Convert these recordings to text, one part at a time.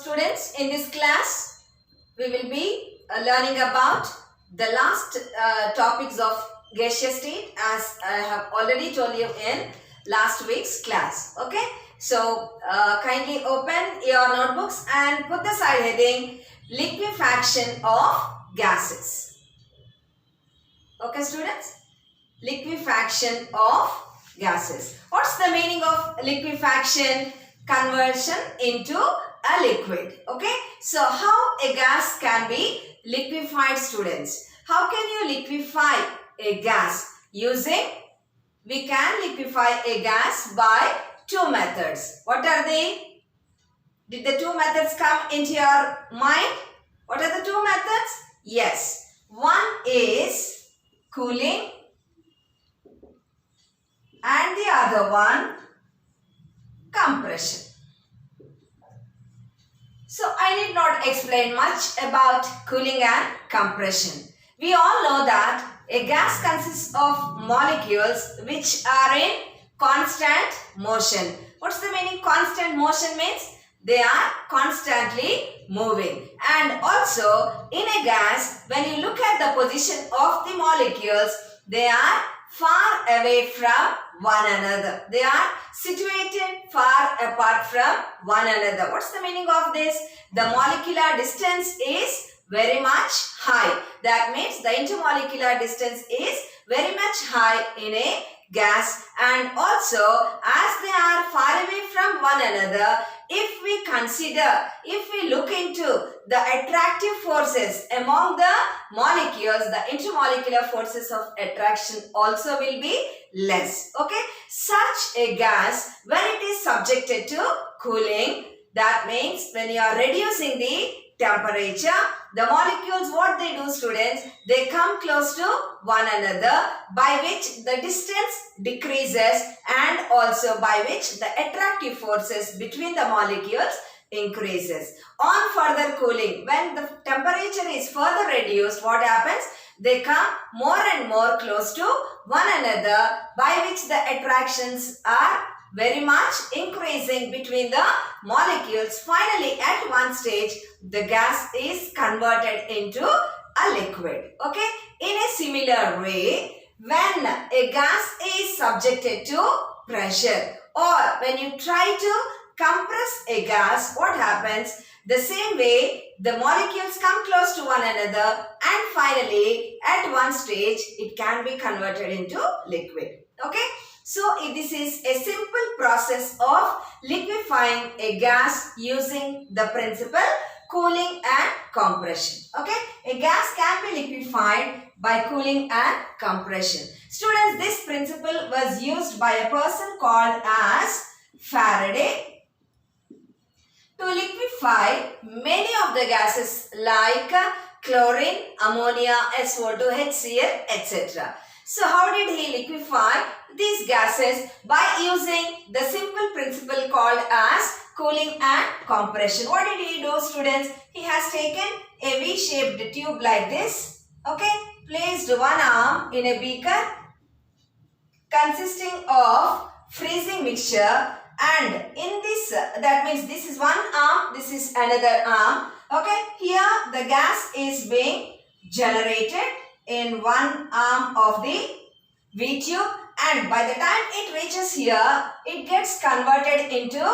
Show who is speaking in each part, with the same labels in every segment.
Speaker 1: students, in this class we will be learning about the last topics of gaseous state, as I have already told you in last week's class. Okay, so kindly open your notebooks and put the side heading liquefaction of gases. Okay students, liquefaction of gases. What's the meaning of liquefaction? Conversion into a liquid. Okay, so how a gas can be liquefied, students? How can you liquefy a gas? We can liquefy a gas by two methods. What are they? Did the two methods come into your mind? What are the two methods? Yes, one is cooling and the other one compression. So I need not explain much about cooling and compression. We all know that a gas consists of molecules which are in constant motion. What's the meaning constant motion means? They are constantly moving. And also in a gas, when you look at the position of the molecules, they are far away from one another. They are situated far apart from one another. What's the meaning of this? The molecular distance is very much high. That means the intermolecular distance is very much high in a gas, and also as they are far away from one another, if we look into the attractive forces among the molecules, the intermolecular forces of attraction also will be less. Okay, such a gas, when it is subjected to cooling, that means when you are reducing the temperature, the molecules, what they do, students, they come close to one another, by which the distance decreases and also by which the attractive forces between the molecules increases. On further cooling, when the temperature is further reduced, what happens? They come more and more close to one another, by which the attractions are very much increasing between the molecules. Finally, at one stage, the gas is converted into a liquid. Okay, in a similar way, when a gas is subjected to pressure, or when you try to compress a gas, what happens? The same way, the molecules come close to one another, and finally, at one stage, it can be converted into liquid. Okay, so this is a simple process of liquefying a gas using the principle cooling and compression. Okay, a gas can be liquefied by cooling and compression. Students, this principle was used by a person called as Faraday to liquefy many of the gases like chlorine, ammonia, SO2, HCl, etc. So how did he liquefy these gases? By using the simple principle called as cooling and compression. What did he do, students? He has taken a V-shaped tube like this. Okay, placed one arm in a beaker consisting of freezing mixture, and in this, that means this is one arm, this is another arm. Okay, here the gas is being generated in one arm of the V-tube, and by the time it reaches here, it gets converted into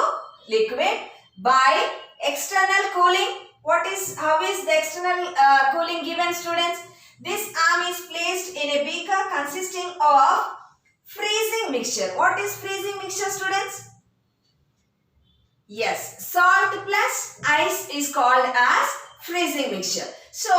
Speaker 1: liquid by external cooling. How is the external cooling given, students? This arm is placed in a beaker consisting of freezing mixture. What is freezing mixture, students? Yes, salt plus ice is called as freezing mixture. So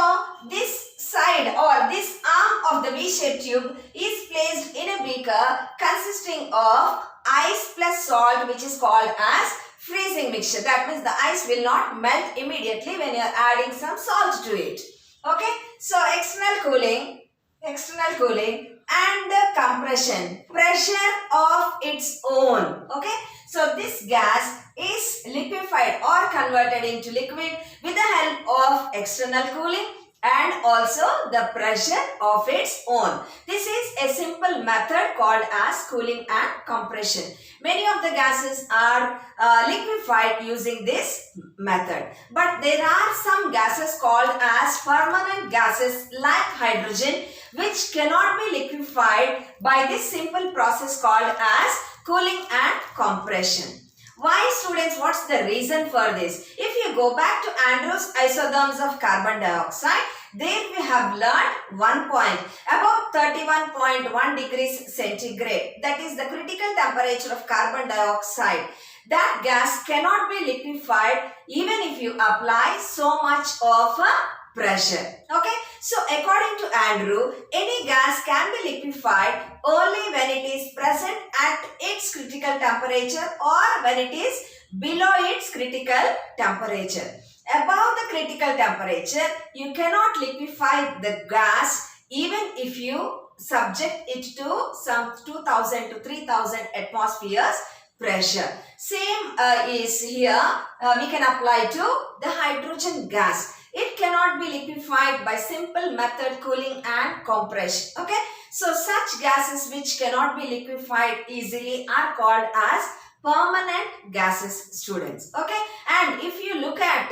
Speaker 1: this side or this arm of the V-shaped tube is placed in a beaker consisting of ice plus salt, which is called as freezing mixture. That means the ice will not melt immediately when you are adding some salt to it. Okay, so external cooling and the compression, pressure of its own. Okay, so this gas is liquefied or converted into liquid with the help of external cooling and also the pressure of its own. This is a simple method called as cooling and compression. Many of the gases are liquefied using this method. But there are some gases called as permanent gases like hydrogen, which cannot be liquefied by this simple process called as cooling and compression. Why, students? What's the reason for this? If you go back to Andrews isotherms of carbon dioxide, there we have learned one point about 31.1 degrees centigrade. That is the critical temperature of carbon dioxide. That gas cannot be liquefied even if you apply so much of a pressure. Okay. So according to Andrew, any gas can be liquefied only when it is present at its critical temperature or when it is below its critical temperature. Above the critical temperature, you cannot liquefy the gas even if you subject it to some 2000 to 3000 atmospheres pressure. Same is here. We can apply to the hydrogen gas. It cannot be liquefied by simple method cooling and compression. Okay. So such gases which cannot be liquefied easily are called as permanent gases, students. Okay. And if you look at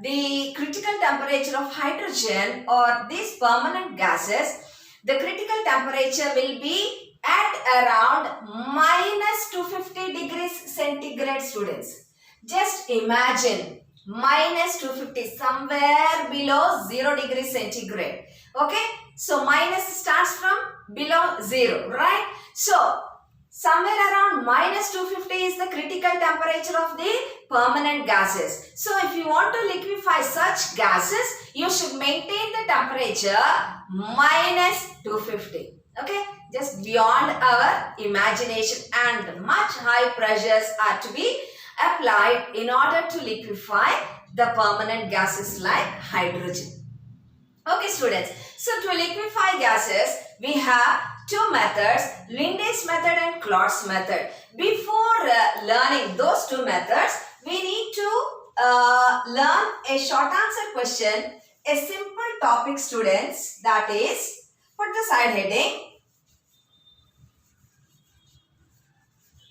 Speaker 1: the critical temperature of hydrogen or these permanent gases, the critical temperature will be at around minus 250 degrees centigrade, students. Just imagine minus 250, somewhere below 0 degrees centigrade. Okay. So minus starts from below 0, right? So somewhere around minus 250 is the critical temperature of the permanent gases. So if you want to liquefy such gases, you should maintain the temperature minus 250. Okay. Just beyond our imagination, and much high pressures are to be applied in order to liquefy the permanent gases like hydrogen. Okay, students. So to liquefy gases, we have two methods, Linde's method and Claude's method. Before learning those two methods, we need to learn a short answer question, a simple topic, students. That is, put the side heading.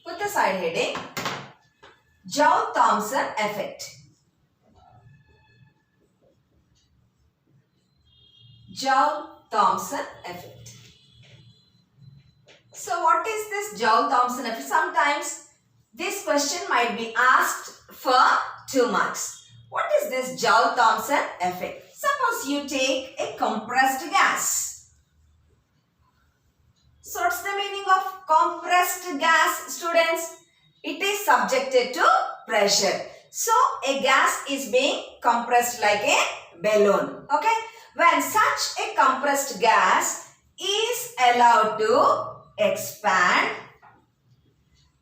Speaker 1: Put the side heading, Joule-Thomson effect. Joule-Thomson effect. So what is this Joule-Thomson effect? Sometimes this question might be asked for 2 marks. What is this Joule-Thomson effect? Suppose you take a compressed gas. So what's the meaning of compressed gas, students? It is subjected to pressure. So a gas is being compressed like a balloon. Okay. When such a compressed gas is allowed to expand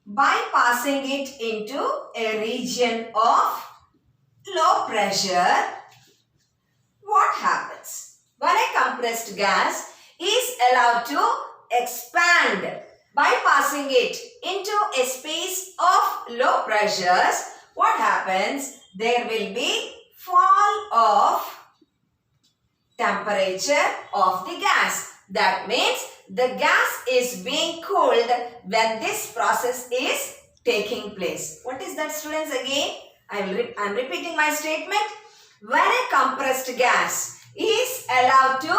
Speaker 1: by passing it into a region of low pressure, what happens? When a compressed gas is allowed to expand by passing it into a space of low pressures, what happens? There will be fall of temperature of the gas. That means the gas is being cooled when this process is taking place. What is that, students? Again, I am repeating my statement. When a compressed gas is allowed to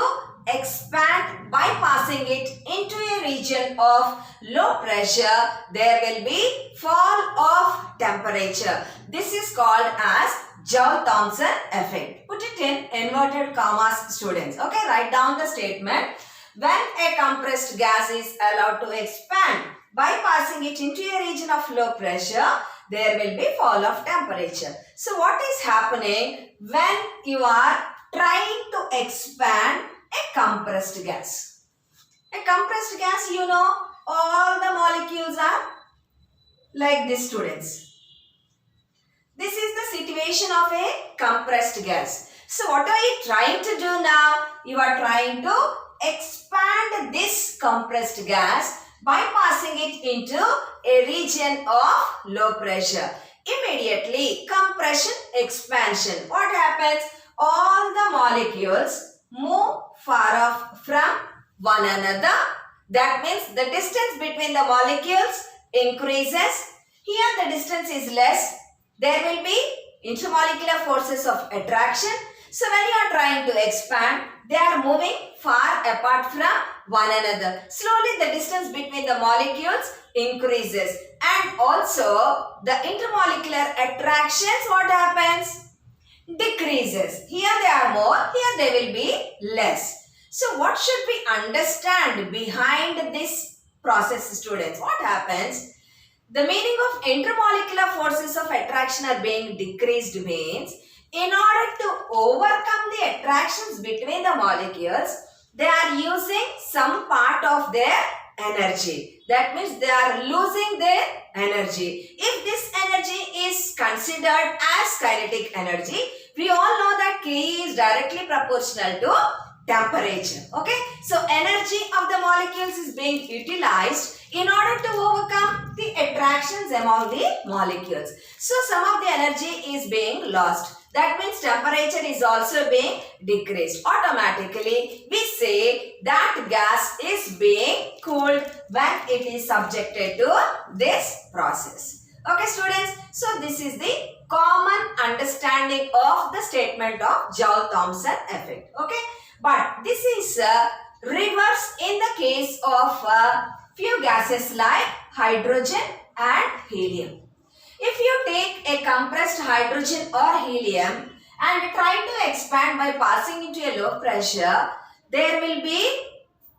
Speaker 1: expand by passing it into a region of low pressure, there will be fall of temperature. This is called as Joule-Thomson effect. Put it in inverted commas, students. Okay, write down the statement. When a compressed gas is allowed to expand by passing it into a region of low pressure, there will be fall of temperature. So what is happening when you are trying to expand a compressed gas? A compressed gas, you know, all the molecules are like this, students. This is the situation of a compressed gas. So what are you trying to do now? You are trying to expand this compressed gas by passing it into a region of low pressure. Immediately, compression, expansion. What happens? All the molecules move far off from one another. That means the distance between the molecules increases. Here the distance is less. There will be intermolecular forces of attraction. So when you are trying to expand, they are moving far apart from one another. Slowly the distance between the molecules increases. And also the intermolecular attractions, what happens? Decreases. Here they are more, here they will be less. So what should we understand behind this process, students? What happens? The meaning of intermolecular forces of attraction are being decreased means in order to overcome the attractions between the molecules, they are using some part of their energy. That means they are losing their energy. If this energy is considered as kinetic energy, we all know that K is directly proportional to temperature. Okay, so energy of the molecules is being utilized in order to overcome the attractions among the molecules. So some of the energy is being lost. That means temperature is also being decreased. Automatically we say that gas is being cooled when it is subjected to this process. Okay students, so this is the common understanding of the statement of Joule-Thomson effect. Okay. But this is reverse in the case of few gases like hydrogen and helium. If you take a compressed hydrogen or helium and try to expand by passing into a low pressure, there will be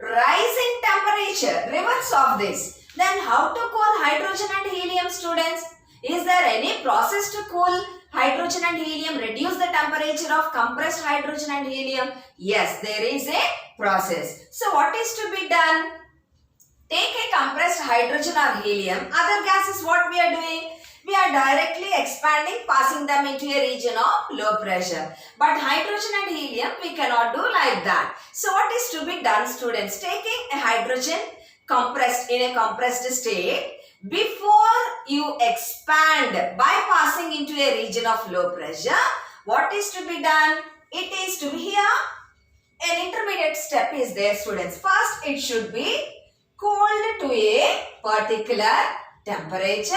Speaker 1: rise in temperature, reverse of this. Then how to cool hydrogen and helium, students? Is there any process to cool hydrogen and helium, reduce the temperature of compressed hydrogen and helium? Yes, there is a process. So what is to be done? Take a compressed hydrogen or helium. Other gases, what we are doing? We are directly expanding, passing them into a region of low pressure. But hydrogen and helium, we cannot do like that. So what is to be done, students? Taking a hydrogen compressed in a compressed state, before you expand by passing into a region of low pressure, what is to be done? It is to be here. An intermediate step is there, students. First, it should be cooled to a particular temperature.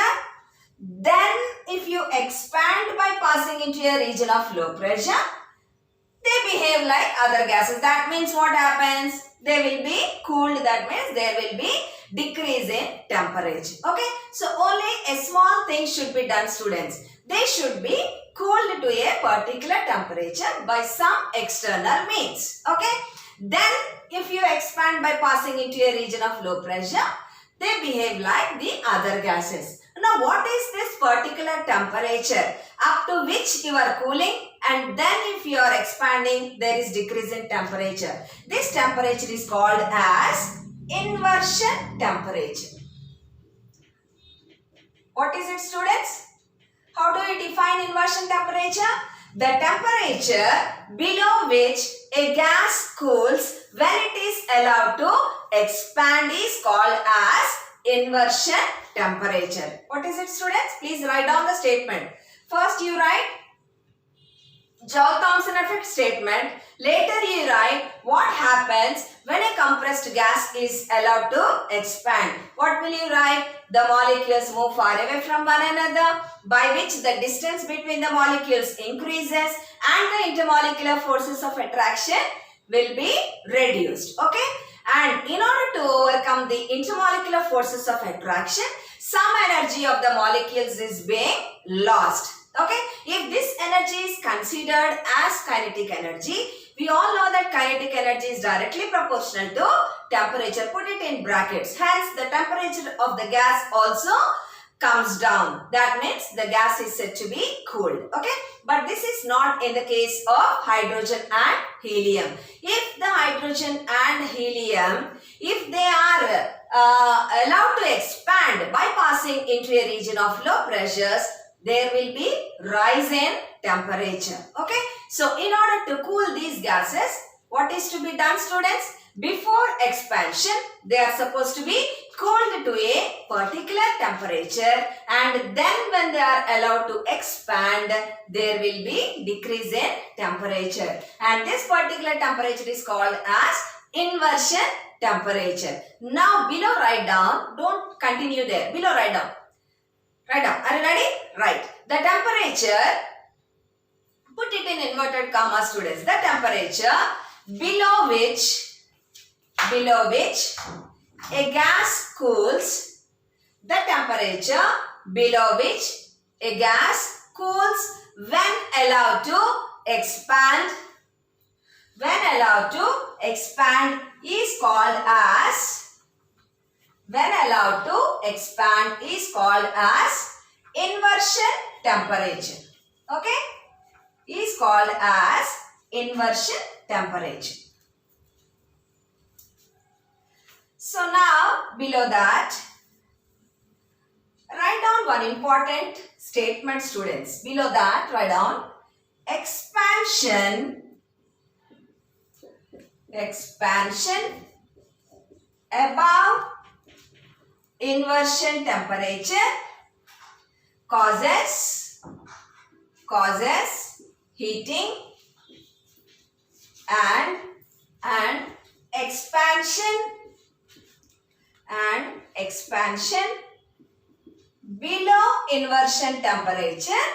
Speaker 1: Then, if you expand by passing into a region of low pressure, they behave like other gases. That means what happens? They will be cooled. That means there will be decrease in temperature. Okay. So only a small thing should be done, students. They should be cooled to a particular temperature by some external means. Okay. Then if you expand by passing into a region of low pressure, they behave like the other gases. Now what is this particular temperature up to which you are cooling, and then if you are expanding there is decrease in temperature? This temperature is called as inversion temperature. What is it, students? How do we define inversion temperature? The temperature below which a gas cools when it is allowed to expand is called as inversion temperature. What is it, students? Please write down the statement. First you write Joule-Thomson effect statement. Later you write what happens when a compressed gas is allowed to expand. What will you write? The molecules move far away from one another, by which the distance between the molecules increases and the intermolecular forces of attraction will be reduced. Okay. And in order to overcome the intermolecular forces of attraction, some energy of the molecules is being lost. Okay. If this energy is considered as kinetic energy, we all know that kinetic energy is directly proportional to temperature. Put it in brackets. Hence, the temperature of the gas also comes down. That means the gas is said to be cooled. Okay. But this is not in the case of hydrogen and helium. If the hydrogen and helium, if they are allowed to expand by passing into a region of low pressures, there will be rise in temperature. Okay. So in order to cool these gases, What is to be done, students? Before expansion, they are supposed to be cooled to a particular temperature, and then when they are allowed to expand, there will be decrease in temperature. And this particular temperature is called as inversion temperature. Now below write down, don't continue there. Below write down. Write down. Are you ready? Right. The temperature, put it in inverted commas, students. The temperature below which a gas cools, the temperature below which a gas cools when allowed to expand, is called as inversion temperature. Okay? Is called as inversion temperature. So now below that, write down one important statement, students. Below that, write down expansion above inversion temperature causes heating, and expansion below inversion temperature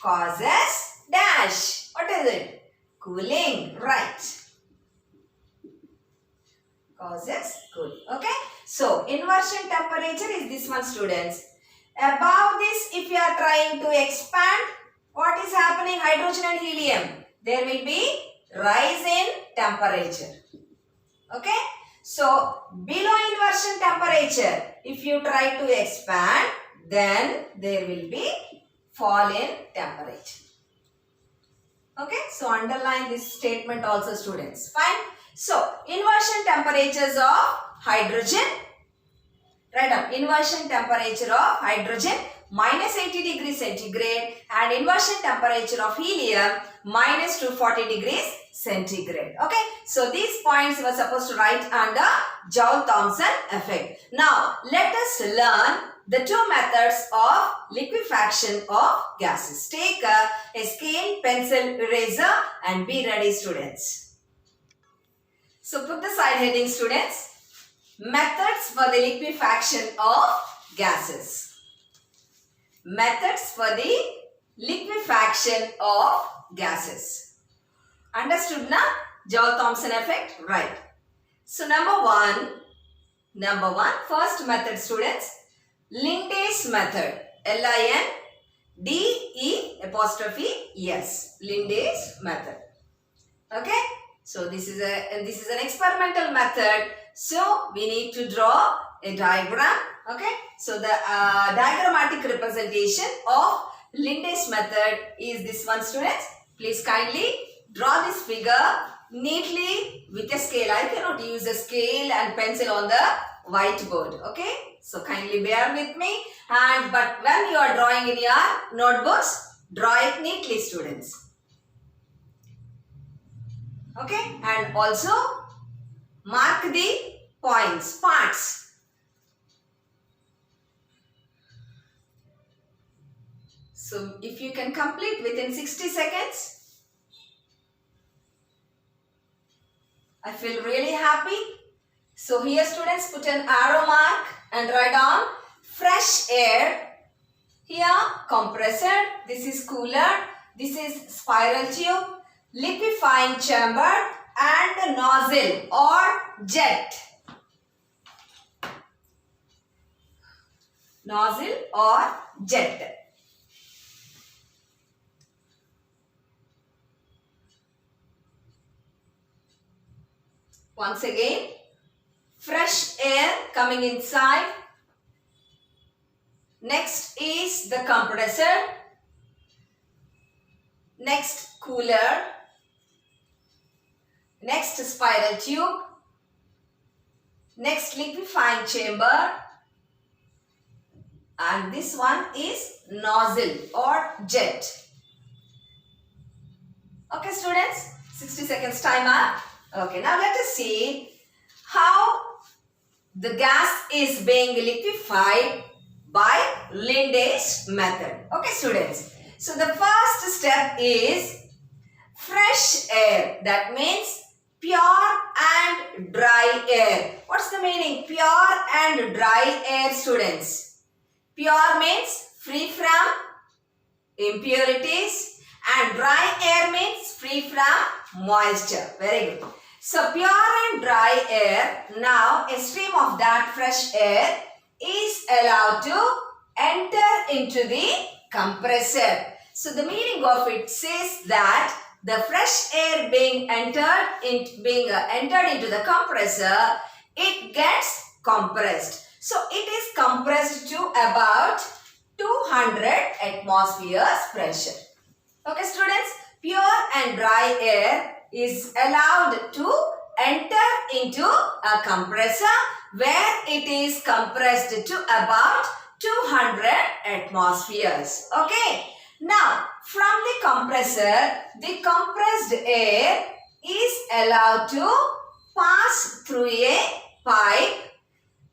Speaker 1: causes dash. What is it? Cooling. Right. Causes cooling. Okay. So inversion temperature is this one, students. Above this, if you are trying to expand, what is happening? Hydrogen and helium. There will be rise in temperature. Okay. So below inversion temperature, if you try to expand, then there will be fall in temperature. Okay. So underline this statement also, students. Fine. So inversion temperatures of hydrogen. Write down inversion temperature of hydrogen minus 80 degrees centigrade, and inversion temperature of helium minus 240 degrees centigrade. Okay. So these points you were supposed to write under Joule-Thomson effect. Now let us learn the two methods of liquefaction of gases. Take a scale, pencil, eraser and be ready, students. So put the side heading, students. Methods for the liquefaction of gases. Methods for the liquefaction of gases. Understood now? Joule-Thomson effect? Right. So number one, first method, students. Linde's method. L-I-N-D-E'-S. Linde's method. Okay. So this is an experimental method. So we need to draw a diagram. Okay. So the diagrammatic representation of Linde's method is this one, students. Please kindly draw this figure neatly with a scale. I cannot use a scale and pencil on the whiteboard. Okay. So kindly bear with me. But when you are drawing in your notebooks, draw it neatly, students. Okay. And also mark the parts. So if you can complete within 60 seconds, I feel really happy. So here, students, put an arrow mark and write down fresh air. Here compressor, this is cooler, this is spiral tube, liquefying chamber and nozzle or jet. Nozzle or jet. Once again, fresh air coming inside. Next is the compressor. Next cooler. Next spiral tube. Next liquefying chamber. And this one is nozzle or jet. Okay, students, 60 seconds time up. Okay, now let us see how the gas is being liquefied by Linde's method. Okay, students. So the first step is fresh air. That means pure and dry air. What's the meaning? Pure and dry air, students. Pure means free from impurities and dry air means free from moisture. Very good. So pure and dry air, now a stream of that fresh air is allowed to enter into the compressor. So the meaning of it says that the fresh air being entered into the compressor, it gets compressed. So it is compressed to about 200 atmospheres pressure. Okay, students, pure and dry air is allowed to enter into a compressor where it is compressed to about 200 atmospheres. Okay. Now, from the compressor, the compressed air is allowed to pass through a pipe.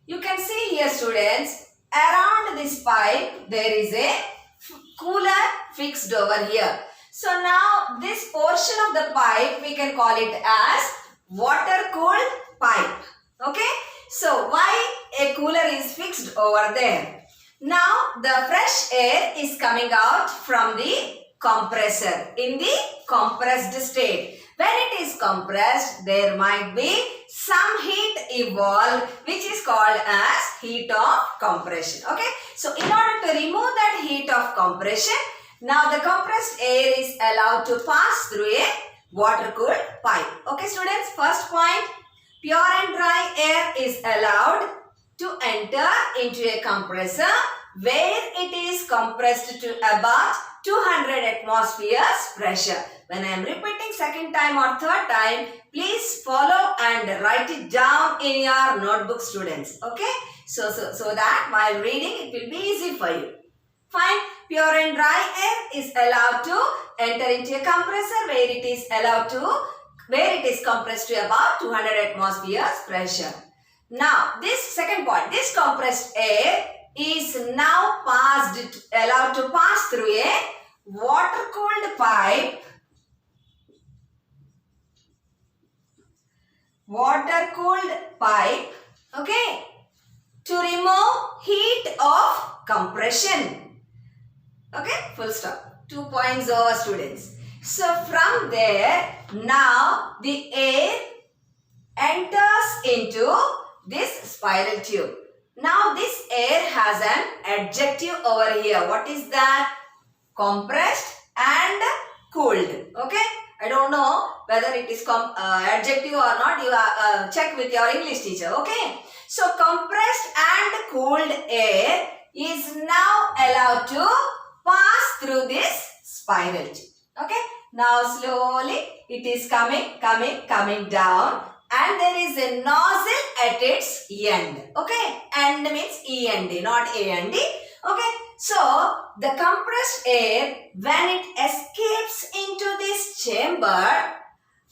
Speaker 1: You can see here, students, around this pipe there is a cooler fixed over here. So now this portion of the pipe we can call it as water cooled pipe. Okay. So why a cooler is fixed over there? Now the fresh air is coming out from the compressor in the compressed state. When it is compressed, there might be some heat evolved which is called as heat of compression. Okay. So in order to remove that heat of compression, now the compressed air is allowed to pass through a water cooled pipe. Okay, students, first point, pure and dry air is allowed to enter into a compressor where it is compressed to about 200 atmospheres pressure. When I am repeating second time or third time, please follow and write it down in your notebook, students. Okay, so that while reading it will be easy for you. Fine. Pure and dry air is allowed to enter into a compressor where it is compressed to about 200 atmospheres pressure. Now, this second point, this compressed air is now allowed to pass through a water-cooled pipe. Okay, to remove heat of compression. Okay, full stop. 2 points over, students. So from there, now the air enters into this spiral tube. Now this air has an adjective over here. What is that? Compressed and cooled. Okay, I don't know whether it is adjective or not. You check with your English teacher. Okay, so compressed and cooled air is now allowed to pass through this spiral tube. Okay, now slowly it is coming down, and there is a nozzle at its end. Okay, end means END, not AND. Okay, so the compressed air, when it escapes into this chamber,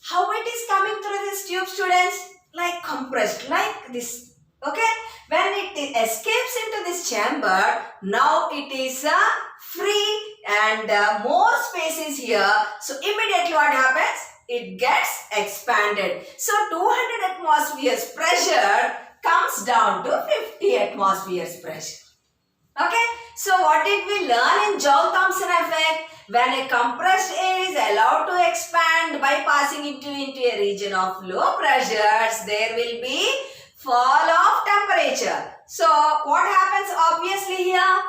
Speaker 1: how it is coming through this tube, students? Like compressed, like this. Okay, when it escapes into this chamber, now it is free and more space is here. So immediately what happens? It gets expanded. So 200 atmospheres pressure comes down to 50 atmospheres pressure. Okay, so what did we learn in Joule-Thomson effect? When a compressed air is allowed to expand by passing into a region of low pressures, there will be fall of temperature. So what happens obviously here?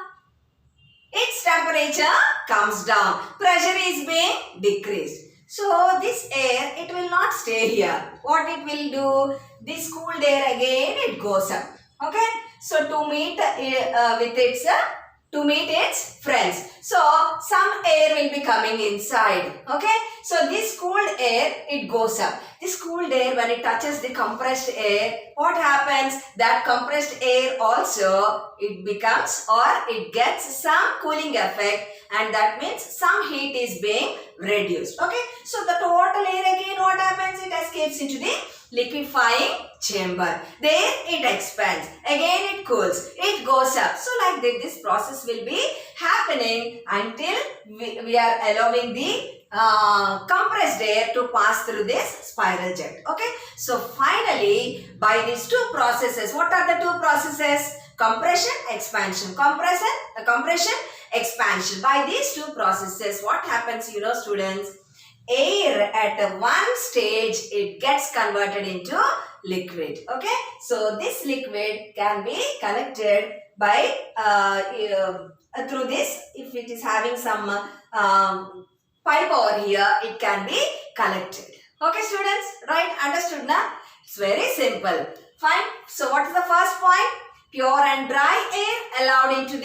Speaker 1: Its temperature comes down. Pressure is being decreased. So this air, it will not stay here. What it will do? This cooled air again, it goes up. Okay. So to meet its friends. So some air will be coming inside. Okay. So this cooled air, it goes up. This cooled air, when it touches the compressed air, what happens? That compressed air also, it becomes or it gets some cooling effect, and that means some heat is being reduced. Okay, so the total air again what happens, it escapes into the liquefying chamber. There it expands, again it cools, it goes up. So like that this process will be happening until we are allowing the compressed air to pass through this spiral jet. Okay, so finally by these two processes, what are the two processes? Compression, expansion. Compression, expansion. By these two processes, what happens, you know, students? Air at one stage, it gets converted into liquid. Okay, so this liquid can be collected by through this. If it is having some pipe over here, it can be collected. Okay, students, right? Understood now? It's very simple. Fine. So what is the first point? Pure and dry air allowed to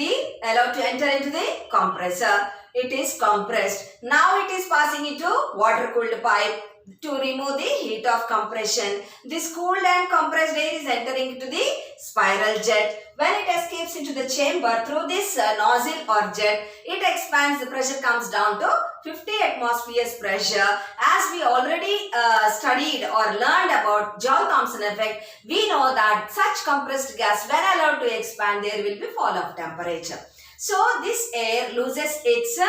Speaker 1: enter into the compressor. It is compressed. Now it is passing into water cooled pipe to remove the heat of compression. This cooled and compressed air is entering into the spiral jet. When it escapes into the chamber through this nozzle or jet, it expands. The pressure comes down to 50 atmospheres pressure. As we already studied or learned about Joule-Thomson effect, we know that such compressed gas, when allowed to expand, there will be fall of temperature. So this air loses its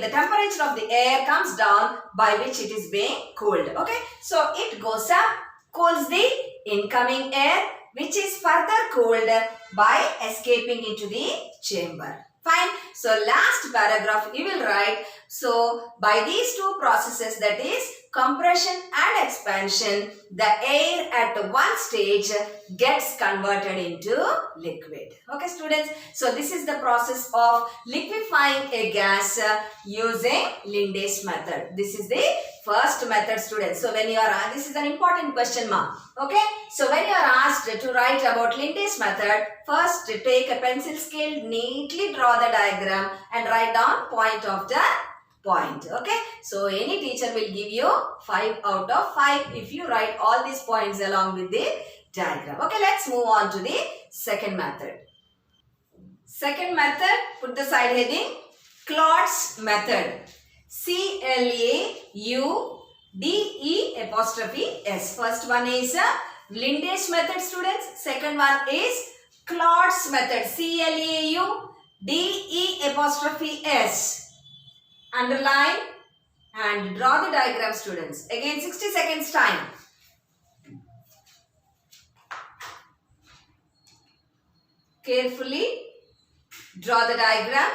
Speaker 1: the temperature of the air comes down, by which it is being cooled. Okay, so it goes up, cools the incoming air, which is further cooled by escaping into the chamber. Fine. So last paragraph you will write, so by these two processes, that is compression and expansion, the air at one stage gets converted into liquid. Okay, students. So this is the process of liquefying a gas using Linde's method. This is the first method, students. So when you are, this is an important question mark. Okay. So when you are asked to write about Linde's method, first take a pencil scale, neatly draw the diagram and write down point of the point. Okay, so any teacher will give you 5 out of 5 if you write all these points along with the diagram. Okay, let's move on to the second method. Second method, put the side heading Claude's method. C-L-A-U-D-E'(S). First one is Linde's method, students. Second one is Claude's method. C-L-A-U-D-E'(S). Underline and draw the diagram, students. Again 60 seconds time. Carefully draw the diagram.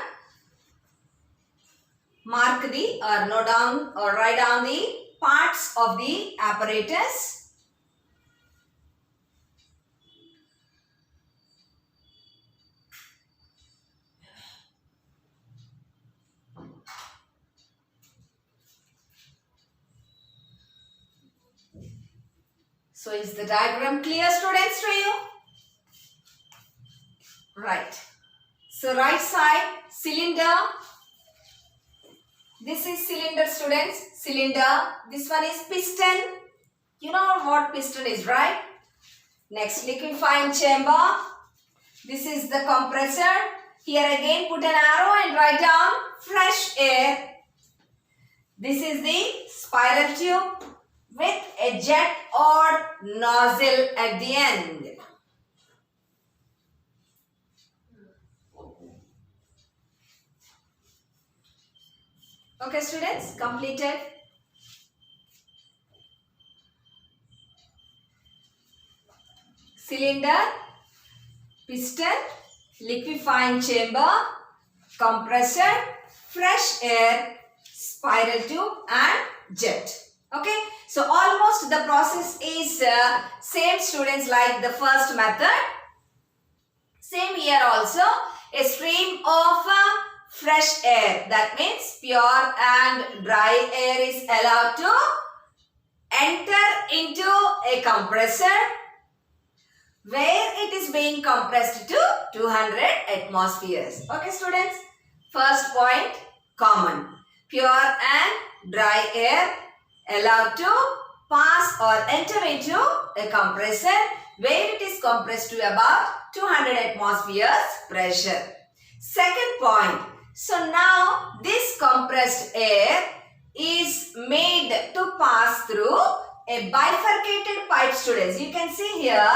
Speaker 1: Mark the or note down or write down the parts of the apparatus. So is the diagram clear, students, to you? Right. So right side, cylinder. This is cylinder, students. Cylinder. This one is piston. You know what piston is, right? Next, liquefying chamber. This is the compressor. Here again put an arrow and write down fresh air. This is the spiral tube with a jet or nozzle at the end. Okay, students, completed. Cylinder, piston, liquefying chamber, compressor, fresh air, spiral tube and jet. Okay, so almost the process is same, students, like the first method. Same here also, a stream of fresh air, that means pure and dry air is allowed to enter into a compressor where it is being compressed to 200 atmospheres. Okay, students, first point common, pure and dry air allowed to pass or enter into a compressor where it is compressed to about 200 atmospheres pressure. Second point, So now this compressed air is made to pass through a bifurcated pipe, students. You can see here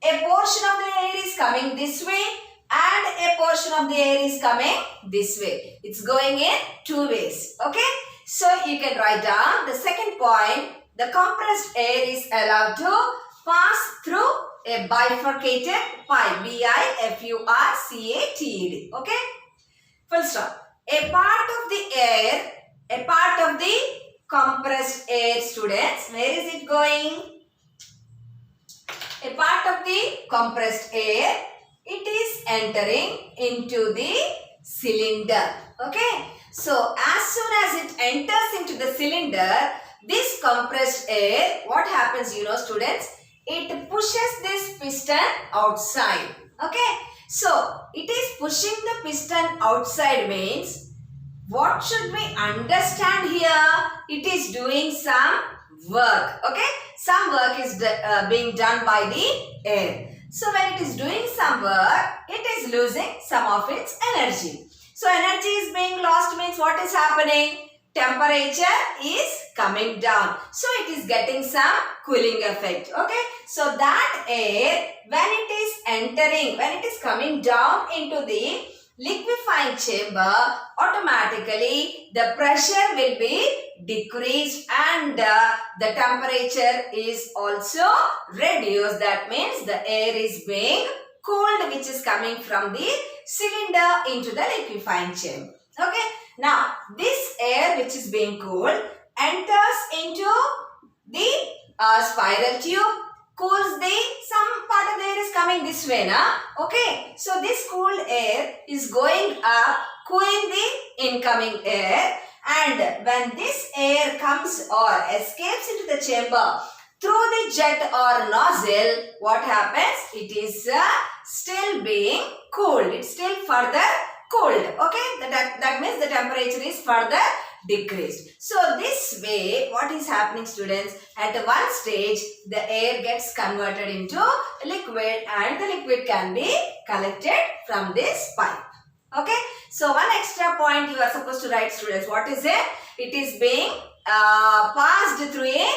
Speaker 1: a portion of the air is coming this way and a portion of the air is coming this way. It's going in two ways. Okay. So you can write down the second point. The compressed air is allowed to pass through a bifurcated pipe. B-I-F-U-R-C-A-T-E-D. Okay. Full stop. A part of the compressed air, students. Where is it going? A part of the compressed air, it is entering into the cylinder. Okay. So as soon as it enters into the cylinder, this compressed air, what happens, students? It pushes this piston outside. Okay. So it is pushing the piston outside means, what should we understand here? It is doing some work. Okay. Some work is being done by the air. So when it is doing some work, it is losing some of its energy. So energy is being lost means what is happening? Temperature is coming down. So it is getting some cooling effect. Okay. So that air, when it is entering, when it is coming down into the liquefying chamber, automatically the pressure will be decreased and the temperature is also reduced. That means the air is being cooled, which is coming from the cylinder into the liquefying chamber. Okay. Now this air which is being cooled enters into the spiral tube, cools some part of the air is coming this way now. Okay. So this cooled air is going up, cooling the incoming air, and when this air comes or escapes into the chamber through the jet or nozzle, what happens? It is still being cooled. It's still further cooled. Okay. That means the temperature is further decreased. So this way, what is happening, students? At one stage, the air gets converted into liquid and the liquid can be collected from this pipe. Okay. So one extra point you are supposed to write, students. What is it? It is being passed through a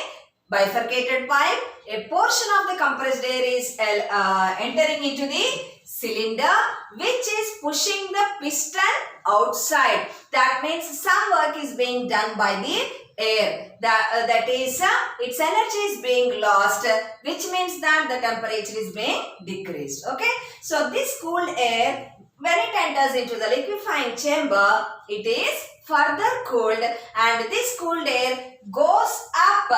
Speaker 1: bifurcated pipe. A portion of the compressed air is entering into the cylinder, which is pushing the piston outside. That means some work is being done by the air. That is, its energy is being lost, which means that the temperature is being decreased. Okay. So this cooled air, when it enters into the liquefying chamber, it is further cooled, and this cooled air goes up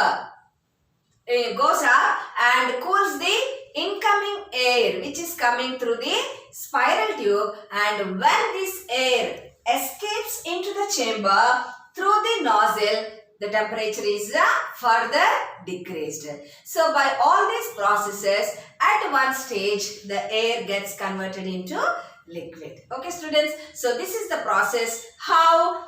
Speaker 1: and cools the incoming air which is coming through the spiral tube, and when this air escapes into the chamber through the nozzle, the temperature is further decreased. So by all these processes, at one stage the air gets converted into liquid. Okay, students. So this is the process how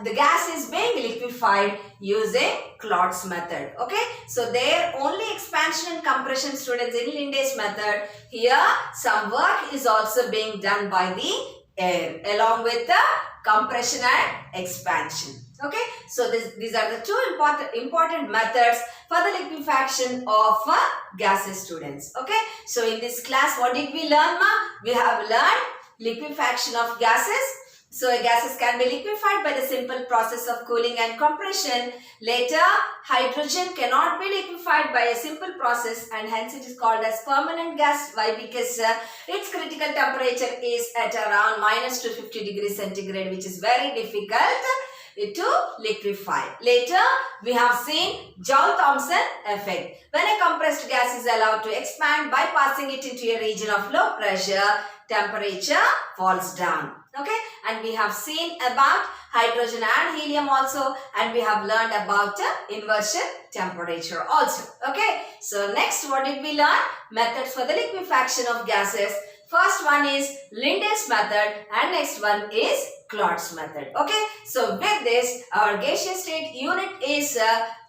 Speaker 1: the gas is being liquefied using Claude's method. Okay. So there only expansion and compression, students, in Linde's method. Here some work is also being done by the air along with the compression and expansion. Okay. So these are the two important methods for the liquefaction of gases, students. Okay. So in this class, what did we learn, ma? We have learned liquefaction of gases. So gases can be liquefied by the simple process of cooling and compression. Later, hydrogen cannot be liquefied by a simple process, and hence it is called as permanent gas. Why? Because its critical temperature is at around -250 degrees centigrade, which is very difficult to liquefy. Later, we have seen Joule-Thomson effect. When a compressed gas is allowed to expand by passing it into a region of low pressure, temperature falls down. Okay, and we have seen about hydrogen and helium also, and we have learned about inversion temperature also. Okay, so next, what did we learn? Methods for the liquefaction of gases. First one is Linde's method, and next one is Claude's method. Okay, so with this, our gaseous state unit is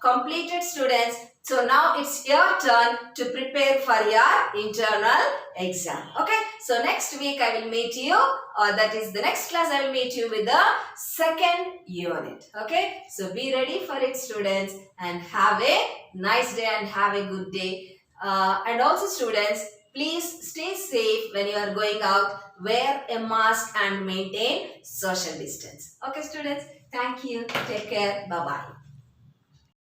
Speaker 1: completed, students. So now it's your turn to prepare for your internal exam. Okay. So next week I will meet you, or that is the next class I will meet you with the second unit. Okay. So be ready for it, students, and have a nice day and have a good day. And also, students, please stay safe when you are going out. Wear a mask and maintain social distance. Okay, students. Thank you. Take care. Bye-bye.